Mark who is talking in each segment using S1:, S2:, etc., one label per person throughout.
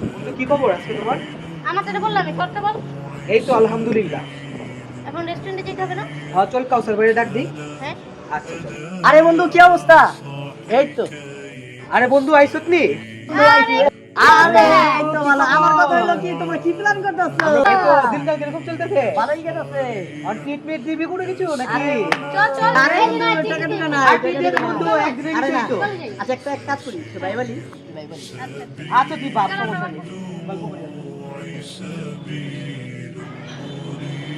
S1: বন্ধু কি খবর আজকে তোমার?
S2: আমার তো বললাম করতে বল।
S1: এই তো আলহামদুলিল্লাহ।
S2: এখন রেস্টুরেন্টে যেতে হবে না?
S1: হ্যাঁ চল কাউসার ভাইরে ডাক দিই।
S2: হ্যাঁ
S1: আচ্ছা চল।
S3: আরে বন্ধু কি অবস্থা? এই তো
S1: আরে বন্ধু আইছত নি?
S2: আরে
S3: আরে এই তো ভালো। আমার কথা হলো কি, তোমরা কি প্ল্যান করতেছো?
S1: এই তো দিনকাল কিরকম চলতেছে?
S3: ভালোই গেছে।
S1: আর ট্রিটমেন্ট দিবি কোনো কিছু নাকি?
S2: চল চল
S3: আরে
S2: এই
S3: বন্ধু
S2: না,
S3: টাকা
S2: ঠিক
S3: দিবে
S2: আছে।
S3: না।
S1: আর তুই দে বন্ধু একদিনের
S3: আরে
S1: বিষয়
S3: না।
S1: তো।
S2: চল যাই।
S3: আচ্ছা একটা এক কাজ করি, ভাই বলি।
S2: আচ্ছা
S1: আচ্ছা তুই বাপ সমস্যা নেই। গল্প করি।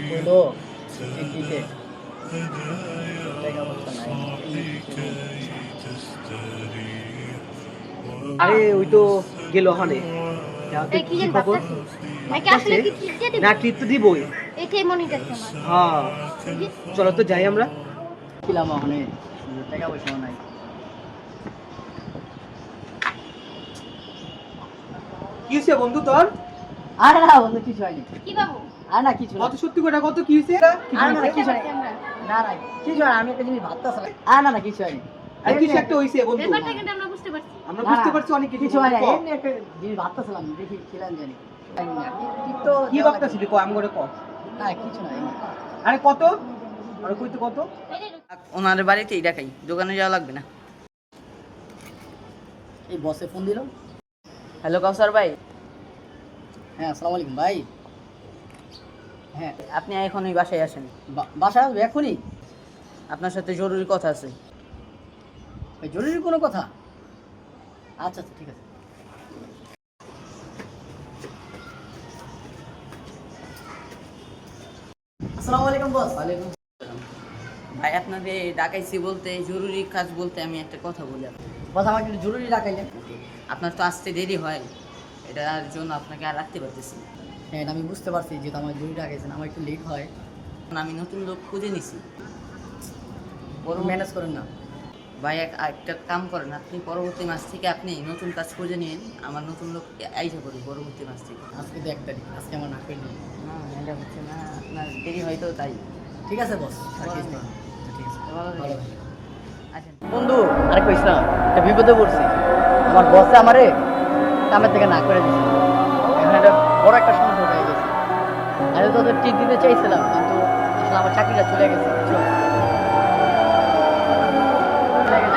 S3: বলো ঠিক দিতে। টাকা পয়সা নাই।
S1: আরে ওই তো গেল ওখানে।
S2: এই কি জানি
S1: খবর?
S2: ভাবতাছি নাকি আসলে কি দিয়ে দিবি?
S1: না ট্রিট তো দিবই।
S2: এইটাই মনে হচ্ছে আমার।
S1: হ্যাঁ
S2: বুঝলি?
S1: চলো তো যাই আমরা।
S3: ছিলাম ওখানে, টাকা পয়সা নাই।
S1: কি হয়েছে বন্ধু তোর?
S3: আরে না বন্ধু কিছু হয়নি।
S2: কি বাবু?
S3: আর না কিছু না।
S1: কত সত্যি করে কত কি হয়েছে?
S3: আর না কিছু
S2: বুঝতে
S3: হয়নি।
S2: পারছি আমরা।
S3: না না কিছু হয়নি। আমি একটা জিনিস ভাবতেছিলাম। আর না কিছু হয়নি।
S1: আর কিছু একটা হয়েছে বন্ধু।
S2: ব্যাপারটা কিন্তু আমরা বুঝতে পারছি।
S1: আমরা
S3: না,
S1: বুঝতে
S3: না,
S1: পারছি অনেক
S3: কিছু হয় না।
S1: ক।
S3: এমনি একটা জিনিস ভাবতেছিলাম, দেখি ছিলাম জানি। জানি না। ঠিক তো
S1: কি ভাবতেছিলি ক আমি করে ক।
S3: না কিছু না এমনি।
S1: আরে কত? আরে কইতে কত?
S2: এই রে,
S4: ওনার বাড়িতেই দেখাই, দোকানে যাওয়া লাগবে না।
S3: এই বসে ফোন দিল।
S4: হ্যালো কাউসার ভাই,
S3: হ্যাঁ আসসালামু আলাইকুম ভাই। হ্যাঁ
S4: আপনি এখন ওই বাসায় আসেন,
S3: বাসায় আসবে এখনই?
S4: আপনার সাথে জরুরি কথা আছে।
S3: ভাই জরুরি কোনো কথা? আচ্ছা আচ্ছা ঠিক আছে। আসসালামু আলাইকুম বস।
S4: ওয়ালাইকুম আসসালাম। ভাই আপনাকে ডাকাইছি বলতে, জরুরি কাজ বলতে আমি একটা কথা বলি আপনাকে।
S3: বস আমাকে একটু জরুরি ডাকাইলেন।
S4: আপনার তো আসতে দেরি হয়, এটার জন্য আপনাকে আর রাখতে পারতেছি না।
S3: হ্যাঁ এটা আমি বুঝতে পারছি, যেহেতু আমার জরুরি ডাকাইছেন আমার একটু লেট হয়।
S4: এখন আমি নতুন লোক খুঁজে নিছি।
S3: বড় ম্যানেজ করেন না।
S4: ভাই একটা কাম করেন, আপনি পরবর্তী মাস থেকে আপনি নতুন কাজ খুঁজে নিন, আমার নতুন লোক আইসা করি পরবর্তী মাস থেকে।
S3: আজকে তো 1 তারিখ, আজকে আমার না করে দিন।
S4: না এটা হচ্ছে না, আপনার দেরি হয়তো তাই।
S3: ঠিক আছে বস, আর কিছু নেই। ঠিক আছে
S4: ভালো
S3: ভালো।
S4: আচ্ছা
S3: বন্ধু আরে কইস না, একটা বিপদে পড়ছি। আমার বসে আমারে কামের থেকে না করে দিছে। এখন একটা বড় একটা সমস্যা হয়ে গেছে। আমি তো ঠিক দিতে চাইছিলাম, কিন্তু আসলে আমার চাকরিটা চলে গেছে বুঝছো?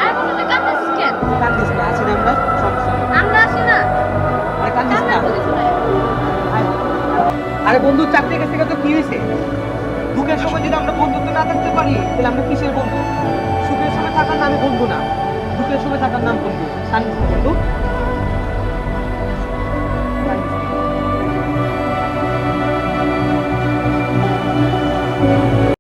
S2: আর বন্ধু তুই কাঁদতেছিস কেন?
S1: কান্দিস না আছি না আমরা সমস্যা নেই।
S2: আমরা আসি না।
S1: আরে কান্দিস না।
S2: কান্নার কিছু নাই।
S1: আরে বন্ধু চাকরি কাছ থেকে তো কি হয়েছে? দুঃখের সময় যদি আমরা বন্ধুত্ব না থাকতে পারি তাহলে আমরা কিসের বন্ধু? সুখের সময় থাকার নামে বন্ধু না, দুঃখের সময় থাকার নাম বন্ধু। কান্দিস না বন্ধু।